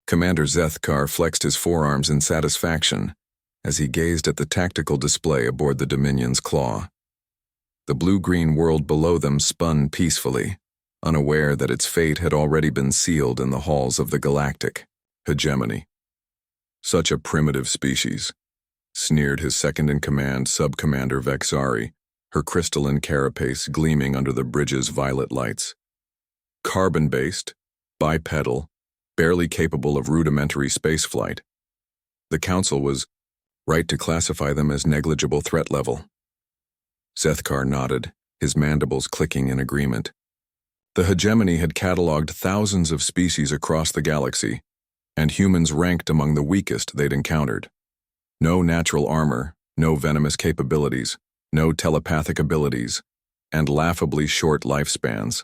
Commander Zethkar flexed his forearms in satisfaction as he gazed at the tactical display aboard the Dominion's claw. The blue-green world below them spun peacefully, unaware that its fate had already been sealed in the halls of the galactic hegemony. Such a primitive species, sneered his second-in-command Sub-Commander Vexari, her crystalline carapace gleaming under the bridge's violet lights. Carbon-based, bipedal, barely capable of rudimentary spaceflight. The Council was right to classify them as negligible threat level. Zethkar nodded, his mandibles clicking in agreement. The hegemony had catalogued thousands of species across the galaxy, and humans ranked among the weakest they'd encountered. No natural armor, no venomous capabilities, no telepathic abilities, and laughably short lifespans.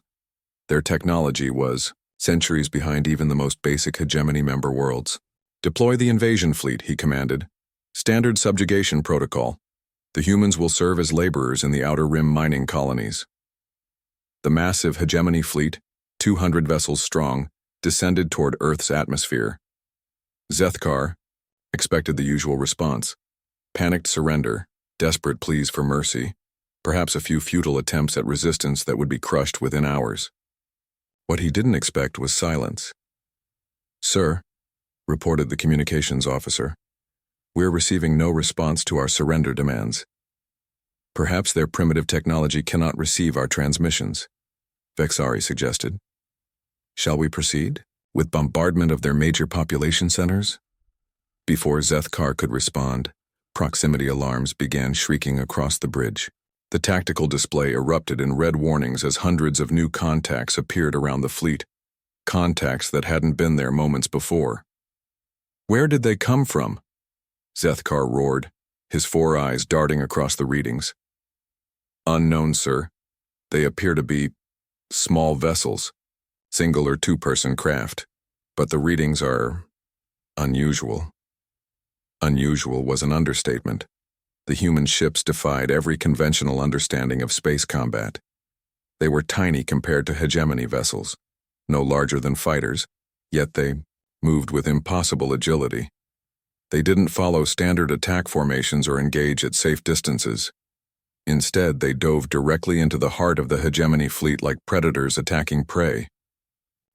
Their technology was centuries behind even the most basic hegemony member worlds. Deploy the invasion fleet, he commanded. Standard subjugation protocol. The humans will serve as laborers in the Outer Rim mining colonies. The massive hegemony fleet, 200 vessels strong, descended toward Earth's atmosphere. Zethkar expected the usual response. Panicked surrender, desperate pleas for mercy, perhaps a few futile attempts at resistance that would be crushed within hours. What he didn't expect was silence. "Sir," reported the communications officer, "we're receiving no response to our surrender demands. Perhaps their primitive technology cannot receive our transmissions," Vexari suggested. "Shall we proceed with bombardment of their major population centers?" Before Zethkar could respond, proximity alarms began shrieking across the bridge. The tactical display erupted in red warnings as hundreds of new contacts appeared around the fleet, contacts that hadn't been there moments before. "Where did they come from?" Zethkar roared, his four eyes darting across the readings. "Unknown, sir. They appear to be small vessels, single or two-person craft, but the readings are unusual." Unusual was an understatement. The human ships defied every conventional understanding of space combat. They were tiny compared to hegemony vessels, no larger than fighters, yet they moved with impossible agility. They didn't follow standard attack formations or engage at safe distances. Instead, they dove directly into the heart of the hegemony fleet like predators attacking prey.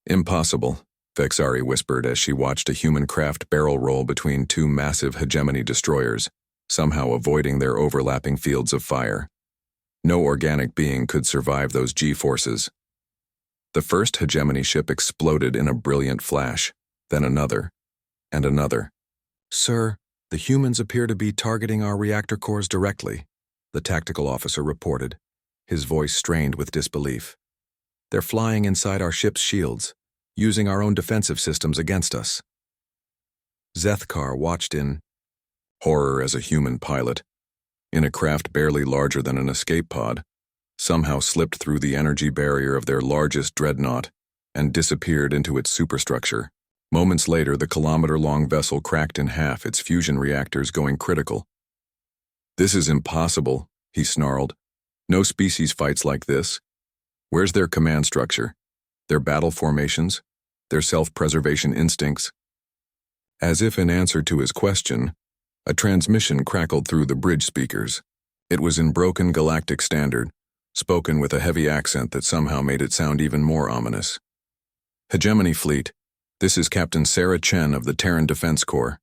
"Impossible," Vexari whispered as she watched a human craft barrel roll between two massive hegemony destroyers, somehow avoiding their overlapping fields of fire. No organic being could survive those G-forces. The first hegemony ship exploded in a brilliant flash, then another, and another. "Sir, the humans appear to be targeting our reactor cores directly," the tactical officer reported, his voice strained with disbelief. "They're flying inside our ship's shields, using our own defensive systems against us." Zethkar watched in horror as a human pilot, in a craft barely larger than an escape pod, somehow slipped through the energy barrier of their largest dreadnought and disappeared into its superstructure. Moments later, the kilometer-long vessel cracked in half, its fusion reactors going critical. "This is impossible," he snarled. "No species fights like this. Where's their command structure? Their battle formations? Their self-preservation instincts?" As if in answer to his question, a transmission crackled through the bridge speakers. It was in broken galactic standard, spoken with a heavy accent that somehow made it sound even more ominous. "Hegemony Fleet, this is Captain Sarah Chen of the Terran Defense Corps.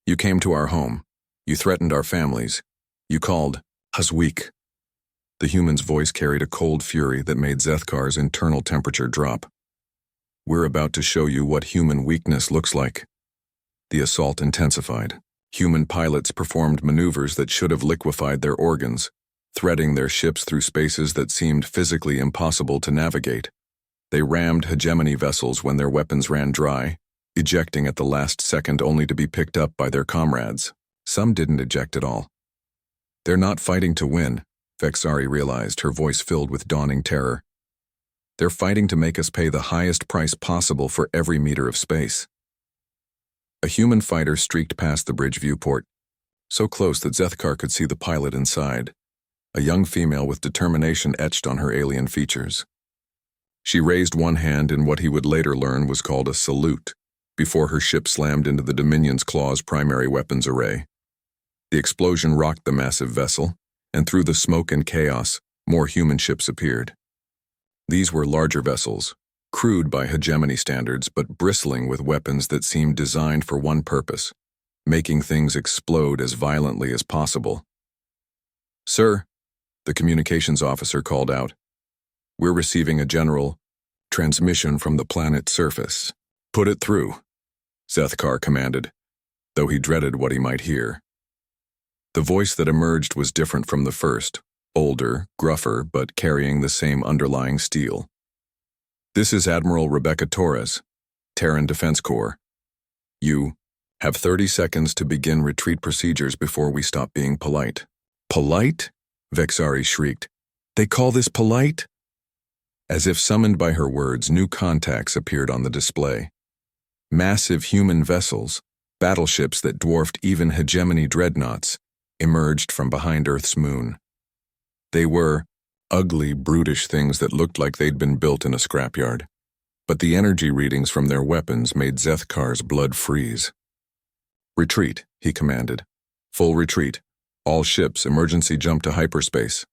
You came to our home. You threatened our families. You called us weak." The human's voice carried a cold fury that made Zethkar's internal temperature drop. "We're about to show you what human weakness looks like." The assault intensified. Human pilots performed maneuvers that should have liquefied their organs, threading their ships through spaces that seemed physically impossible to navigate. They rammed hegemony vessels when their weapons ran dry, ejecting at the last second only to be picked up by their comrades. Some didn't eject at all. "They're not fighting to win," Vexari realized, her voice filled with dawning terror. "They're fighting to make us pay the highest price possible for every meter of space." A human fighter streaked past the bridge viewport, so close that Zethkar could see the pilot inside, a young female with determination etched on her alien features. She raised one hand in what he would later learn was called a salute, before her ship slammed into the Dominion's Claw's primary weapons array. The explosion rocked the massive vessel, and through the smoke and chaos, more human ships appeared. These were larger vessels, crude by hegemony standards but bristling with weapons that seemed designed for one purpose: making things explode as violently as possible. "Sir," the communications officer called out, "we're receiving a general transmission from the planet's surface." "Put it through," Zethkar commanded, though he dreaded what he might hear. The voice that emerged was different from the first, older, gruffer, but carrying the same underlying steel. "This is Admiral Rebecca Torres, Terran Defense Corps. You have 30 seconds to begin retreat procedures before we stop being polite." "Polite?" Vexari shrieked. "They call this polite?" As if summoned by her words, new contacts appeared on the display. Massive human vessels, battleships that dwarfed even hegemony dreadnoughts, emerged from behind Earth's moon. They were ugly, brutish things that looked like they'd been built in a scrapyard, but the energy readings from their weapons made Zethkar's blood freeze. "Retreat," he commanded. "Full retreat. All ships, emergency jump to hyperspace."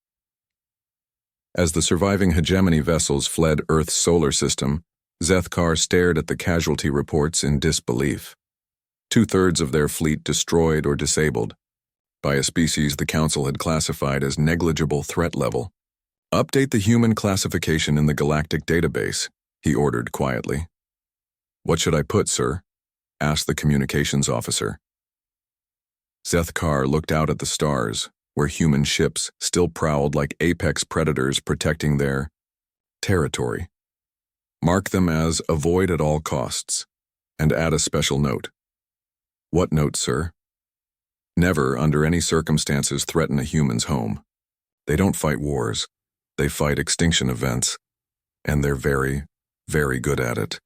As the surviving hegemony vessels fled Earth's solar system, Zethkar stared at the casualty reports in disbelief. 2/3 of their fleet destroyed or disabled, by a species the Council had classified as negligible threat level. "Update the human classification in the galactic database," he ordered quietly. "What should I put, sir?" asked the communications officer. Zethkar looked out at the stars, where human ships still prowled like apex predators protecting their territory. "Mark them as avoid at all costs, and add a special note." "What note, sir?" "Never, under any circumstances, threaten a human's home. They don't fight wars. They fight extinction events, and they're very, very good at it."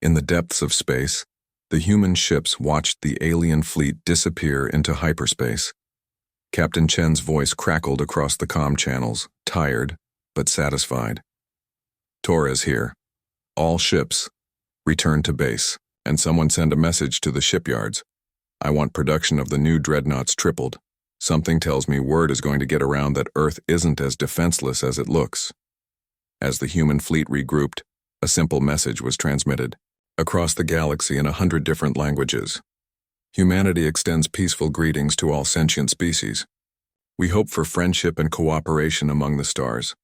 In the depths of space, the human ships watched the alien fleet disappear into hyperspace. Captain Chen's voice crackled across the comm channels, tired but satisfied. "Torres here. All ships, return to base, and someone send a message to the shipyards. I want production of the new dreadnoughts tripled. Something tells me word is going to get around that Earth isn't as defenseless as it looks." As the human fleet regrouped, a simple message was transmitted across the galaxy in 100 different languages. "Humanity extends peaceful greetings to all sentient species. We hope for friendship and cooperation among the stars.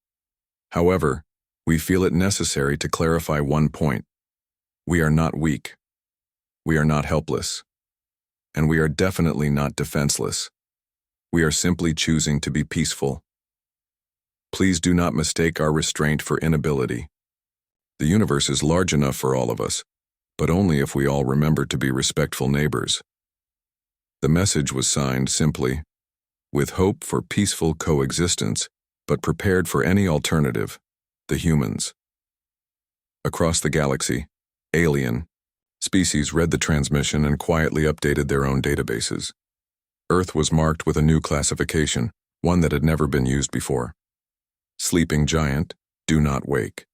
However, we feel it necessary to clarify one point. We are not weak. We are not helpless. And we are definitely not defenseless. We are simply choosing to be peaceful. Please do not mistake our restraint for inability. The universe is large enough for all of us, but only if we all remember to be respectful neighbors." The message was signed simply, "With hope for peaceful coexistence, but prepared for any alternative, the humans." Across the galaxy, alien species read the transmission and quietly updated their own databases. Earth was marked with a new classification, one that had never been used before. "Sleeping giant, do not wake."